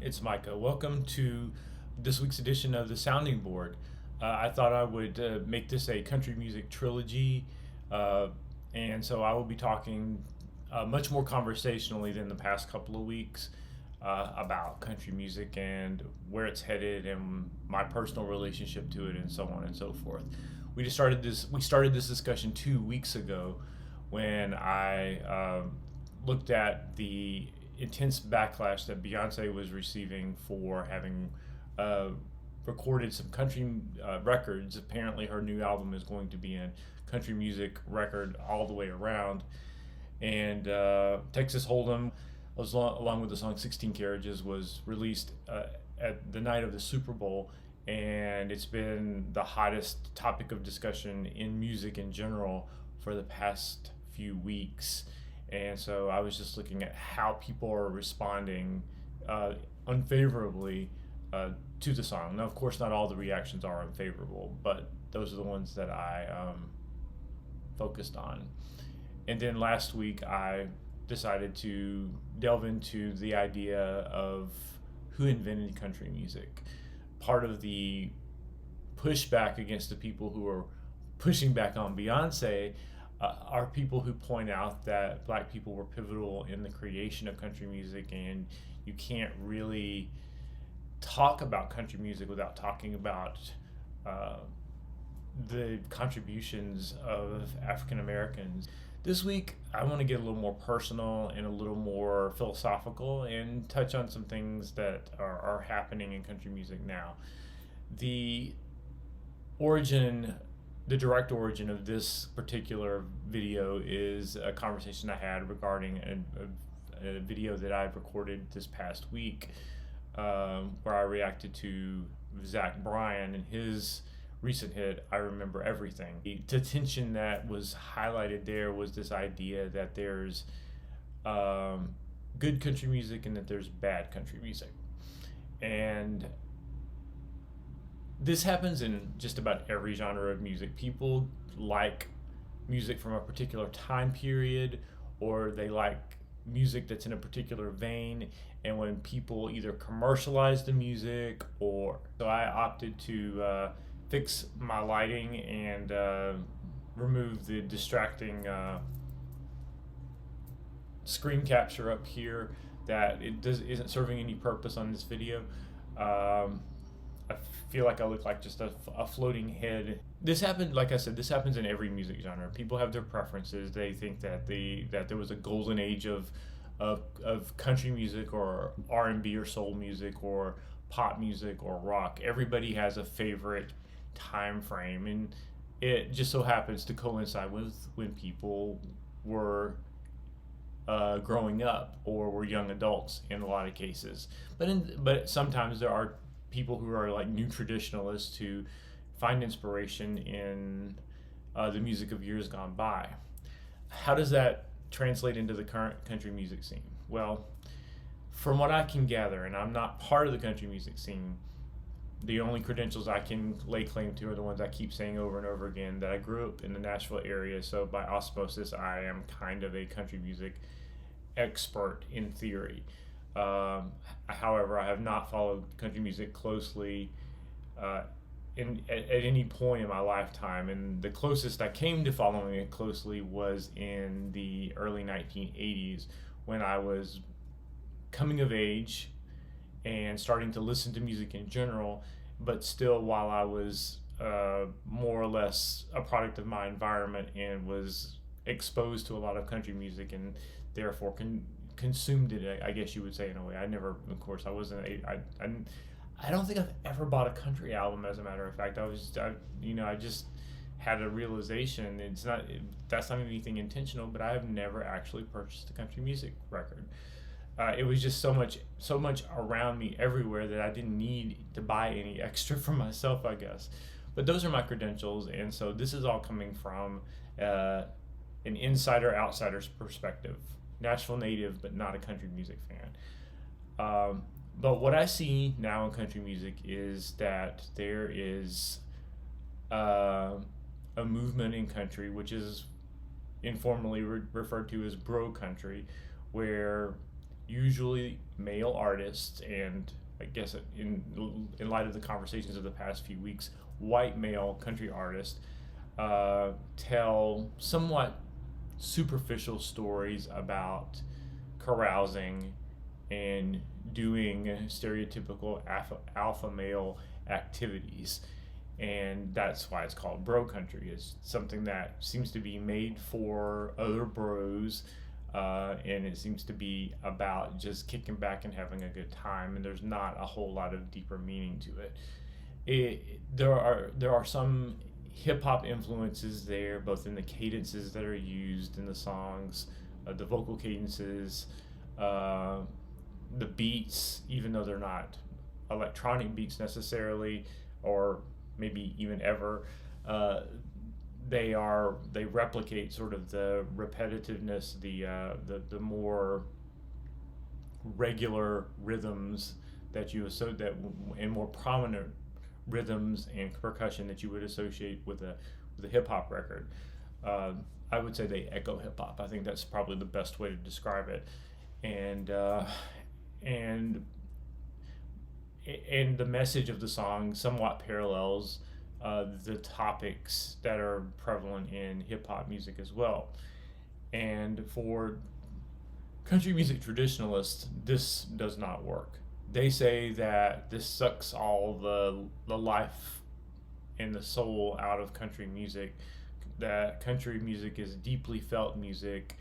it's Micah. Welcome to this week's edition of the Sounding Board. I thought I would make this a country music trilogy, uh, and so I will be talking much more conversationally than the past couple of weeks about country music and where it's headed and my personal relationship to it and so on and so forth. We started this discussion 2 weeks ago when I looked at the intense backlash that Beyonce was receiving for having uh, recorded some country records. Apparently, her new album is going to be a country music record all the way around. And Texas Hold'em, along with the song 16 Carriages, was released at the night of the Super Bowl. And it's been the hottest topic of discussion in music in general for the past few weeks. And so I was just looking at how people are responding unfavorably to the song. Now, of course, not all the reactions are unfavorable, but those are the ones that I focused on. And then last week, I decided to delve into the idea of who invented country music. Part of the pushback against the people who are pushing back on Beyonce are people who point out that black people were pivotal in the creation of country music, and you can't really talk about country music without talking about the contributions of African Americans. This week, I want to get a little more personal and a little more philosophical and touch on some things that are happening in country music now. The origin the direct origin of this particular video is a conversation I had regarding a video that I recorded this past week, where I reacted to Zach Bryan and his recent hit, I Remember Everything. The tension that was highlighted there was this idea that there's good country music and that there's bad country music. And this happens in just about every genre of music. People like music from a particular time period, or they like music that's in a particular vein. And when people either commercialize the music, or so I opted to fix my lighting and remove the distracting screen capture up here that isn't serving any purpose on this video. I feel like I look like just a floating head. This happened, like I said, this happens in every music genre. People have their preferences. They think that there was a golden age of country music or R&B or soul music or pop music or rock. Everybody has a favorite time frame, and it just so happens to coincide with when people were growing up or were young adults in a lot of cases. But sometimes there are people who are like new traditionalists who find inspiration in the music of years gone by. How does that translate into the current country music scene? Well, from what I can gather, and I'm not part of the country music scene, the only credentials I can lay claim to are the ones I keep saying over and over again, that I grew up in the Nashville area, so by osmosis I am kind of a country music expert in theory. However, I have not followed country music closely at any point in my lifetime, and the closest I came to following it closely was in the early 1980s when I was coming of age and starting to listen to music in general, but still while I was more or less a product of my environment and was exposed to a lot of country music and therefore consumed it, I guess you would say, in a way. I never, of course, I wasn't. I don't think I've ever bought a country album. As a matter of fact, I just had a realization. That's not anything intentional, but I have never actually purchased a country music record. It was just so much around me everywhere that I didn't need to buy any extra for myself, I guess. But those are my credentials, and so this is all coming from an insider-outsider's perspective. Nashville native, but not a country music fan. But what I see now in country music is that there is a movement in country, which is informally referred to as bro country, where usually male artists, and I guess in light of the conversations of the past few weeks, white male country artists tell somewhat superficial stories about carousing and doing stereotypical alpha male activities. And that's why it's called bro country. It's something that seems to be made for other bros, and it seems to be about just kicking back and having a good time, and there's not a whole lot of deeper meaning to it. There are some hip hop influences there, both in the cadences that are used in the songs, the vocal cadences, the beats, even though they're not electronic beats necessarily, or maybe even ever. They replicate sort of the repetitiveness, the more regular rhythms that you associate, that and more prominent rhythms and percussion that you would associate with a hip hop record. I would say they echo hip hop. I think that's probably the best way to describe it, and the message of the song somewhat parallels the topics that are prevalent in hip hop music as well. And for country music traditionalists, this does not work. They say that this sucks all the life and the soul out of country music, that country music is deeply felt music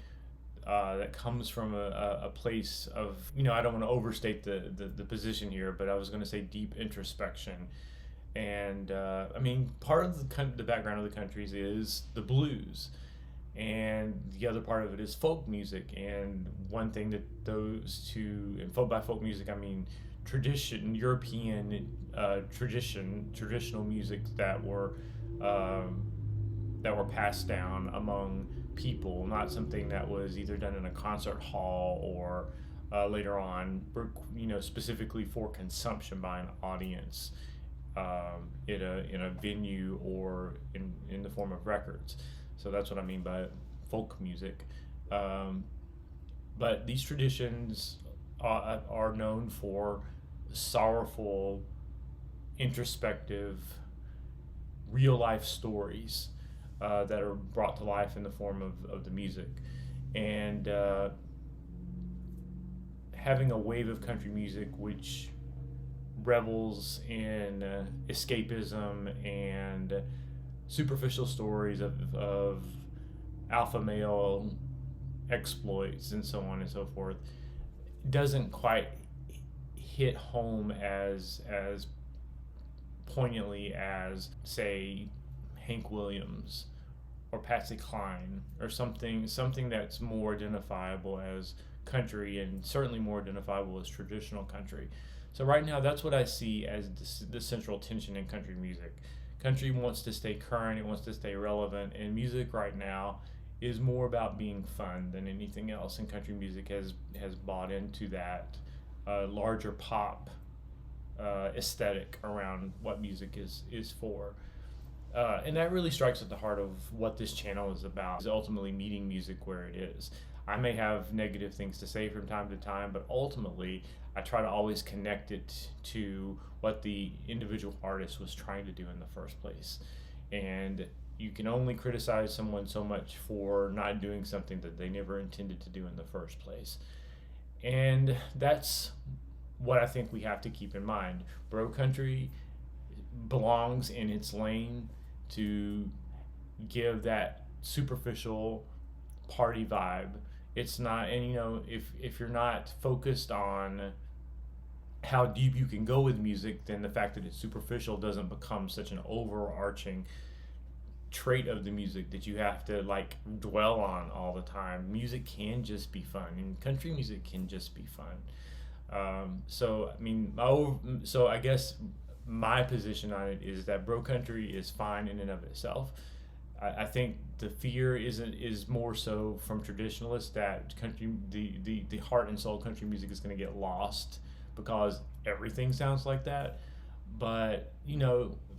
that comes from a place of, I don't want to overstate the position here, but I was going to say deep introspection. And part of the background of the countries is the blues, and the other part of it is folk music. And one thing that those two, and by folk music I mean tradition, European traditional music that were passed down among people, not something that was either done in a concert hall or later on, specifically for consumption by an audience in a venue or in the form of records. So that's what I mean by folk music. But these traditions are known for sorrowful, introspective, real life stories that are brought to life in the form of the music. And having a wave of country music which revels in escapism and superficial stories of alpha male exploits and so on and so forth doesn't quite hit home as poignantly as, say, Hank Williams or Patsy Cline, or something that's more identifiable as country, and certainly more identifiable as traditional country. So right now, that's what I see as the central tension in country music. Country wants to stay current, it wants to stay relevant, and music right now is more about being fun than anything else. And country music has bought into that larger pop aesthetic around what music is for. And that really strikes at the heart of what this channel is about, is ultimately meeting music where it is. I may have negative things to say from time to time, but ultimately I try to always connect it to what the individual artist was trying to do in the first place. And you can only criticize someone so much for not doing something that they never intended to do in the first place. And that's what I think we have to keep in mind. Bro country belongs in its lane to give that superficial party vibe. It's not, and if you're not focused on how deep you can go with music, then the fact that it's superficial doesn't become such an overarching trait of the music that you have to dwell on all the time. Music can just be fun, and country music can just be fun. So I guess my position on it is that bro country is fine in and of itself. I think the fear is more so from traditionalists that country, the heart and soul of country music is going to get lost because everything sounds like that. But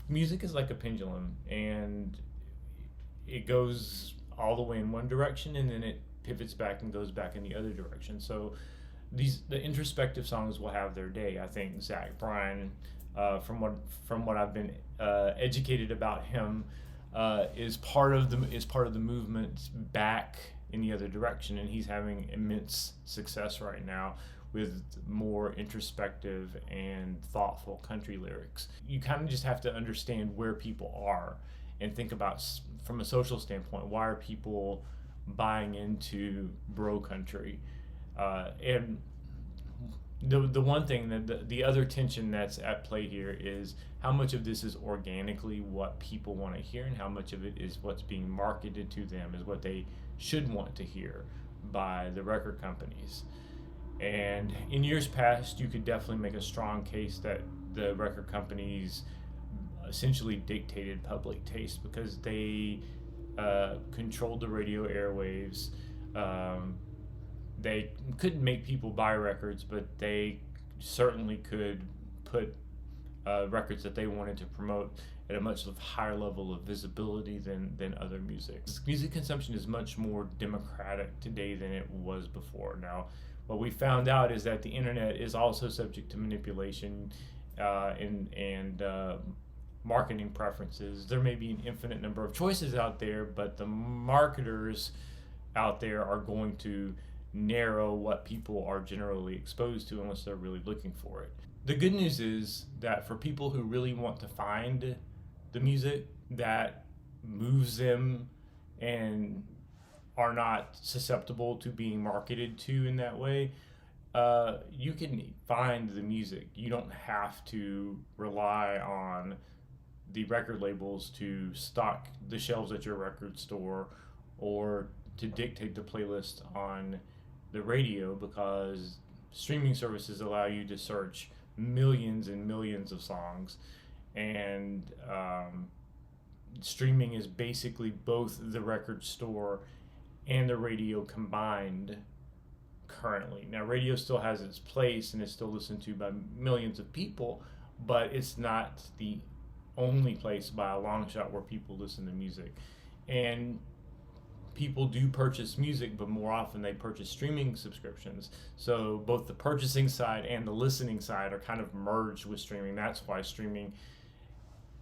music is like a pendulum, and it goes all the way in one direction, and then it pivots back and goes back in the other direction. So the introspective songs will have their day. I think Zach Bryan, from what I've been educated about him, is part of the movement back in the other direction, and he's having immense success right now with more introspective and thoughtful country lyrics. You kind of just have to understand where people are and think about, from a social standpoint, why are people buying into bro country? And the one thing that the other tension that's at play here is how much of this is organically what people want to hear, and how much of it is what's being marketed to them as what they should want to hear by the record companies. And in years past, you could definitely make a strong case that the record companies essentially dictated public taste because they controlled the radio airwaves. They couldn't make people buy records, but they certainly could put records that they wanted to promote at a much higher level of visibility than other music. Music consumption is much more democratic today than it was before. Now, what we found out is that the internet is also subject to manipulation and marketing preferences. There may be an infinite number of choices out there, but the marketers out there are going to narrow what people are generally exposed to unless they're really looking for it. The good news is that for people who really want to find the music that moves them and are not susceptible to being marketed to in that way, you can find the music. You don't have to rely on the record labels to stock the shelves at your record store or to dictate the playlist on the radio, because streaming services allow you to search millions and millions of songs, and streaming is basically both the record store and the radio combined currently. Now, radio still has its place and is still listened to by millions of people, but it's not the only place by a long shot where people listen to music. And people do purchase music, but more often they purchase streaming subscriptions. So both the purchasing side and the listening side are kind of merged with streaming. That's why streaming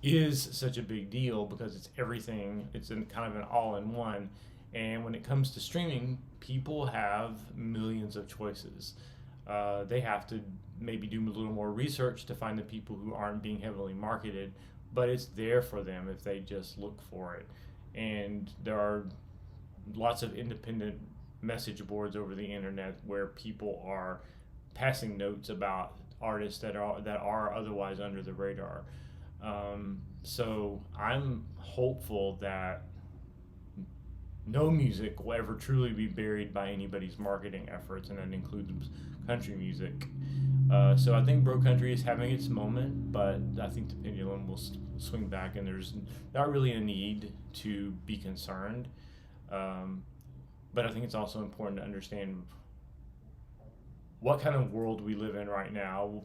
is such a big deal, because it's everything. It's kind of an all-in-one. And when it comes to streaming, people have millions of choices. They have to maybe do a little more research to find the people who aren't being heavily marketed, but it's there for them if they just look for it. And there are lots of independent message boards over the internet where people are passing notes about artists that are otherwise under the radar. So I'm hopeful that no music will ever truly be buried by anybody's marketing efforts, and that includes country music. So I think bro country is having its moment, but I think the pendulum will swing back, and there's not really a need to be concerned. But I think it's also important to understand what kind of world we live in right now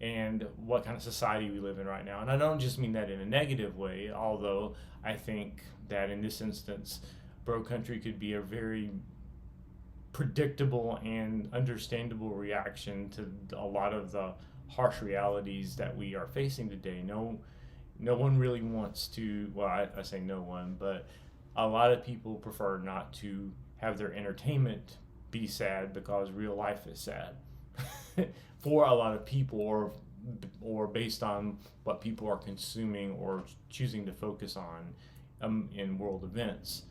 and what kind of society we live in right now. And I don't just mean that in a negative way, although I think that in this instance, bro country could be a very predictable and understandable reaction to a lot of the harsh realities that we are facing today. No one really wants to, well, I say no one, but a lot of people prefer not to have their entertainment be sad because real life is sad for a lot of people, or based on what people are consuming or choosing to focus on in world events.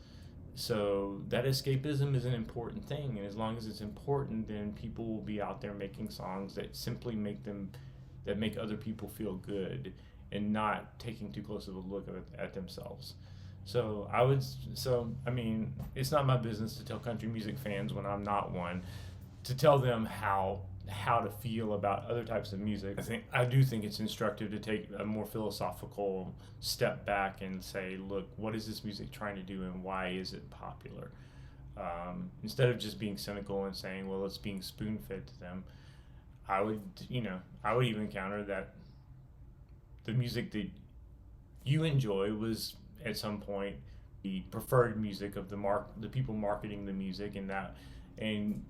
So that escapism is an important thing, and as long as it's important, then people will be out there making songs that simply make other people feel good and not taking too close of a look at themselves. So I mean, it's not my business to tell country music fans, when I'm not one, to tell them how to feel about other types of music. I do think it's instructive to take a more philosophical step back and say, look, what is this music trying to do, and why is it popular? Instead of just being cynical and saying, well, it's being spoon-fed to them. I would even counter that the music that you enjoy was at some point the preferred music of the people marketing the music, and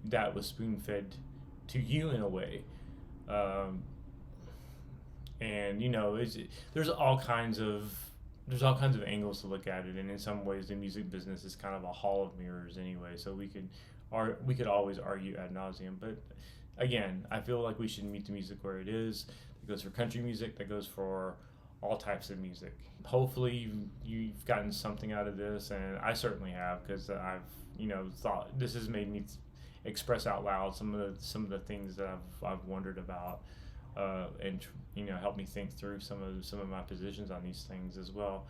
that was spoon-fed to you in a way. Um, and there's all kinds of angles to look at it, and in some ways the music business is kind of a hall of mirrors anyway, so we could always argue ad nauseum, but again, I feel like we should meet the music where it is. That goes for country music, that goes for all types of music. Hopefully you've gotten something out of this, and I certainly have, because I've thought this has made me express out loud some of the things that I've wondered about, and help me think through some of my positions on these things as well.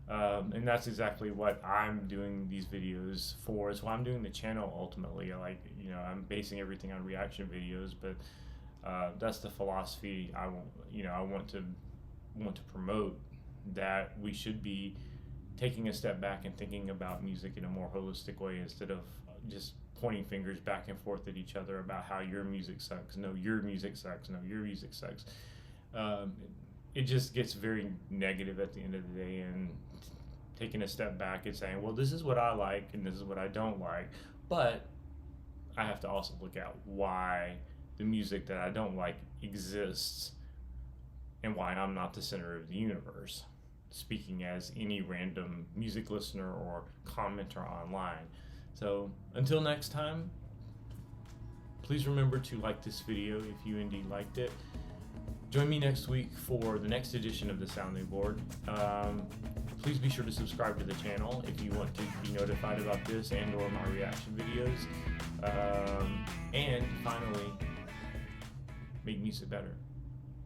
And that's exactly what I'm doing these videos for. It's why I'm doing the channel ultimately. I'm basing everything on reaction videos, but that's the philosophy I want to promote, that we should be taking a step back and thinking about music in a more holistic way, instead of just pointing fingers back and forth at each other about how your music sucks. No, your music sucks. No, your music sucks. It just gets very negative at the end of the day, and taking a step back and saying, well, this is what I like and this is what I don't like, but I have to also look at why the music that I don't like exists, and why I'm not the center of the universe, speaking as any random music listener or commenter online. So until next time, please remember to like this video if you indeed liked it. Join me next week for the next edition of the Sounding Board. Please be sure to subscribe to the channel if you want to be notified about this and or my reaction videos. And finally, make music better.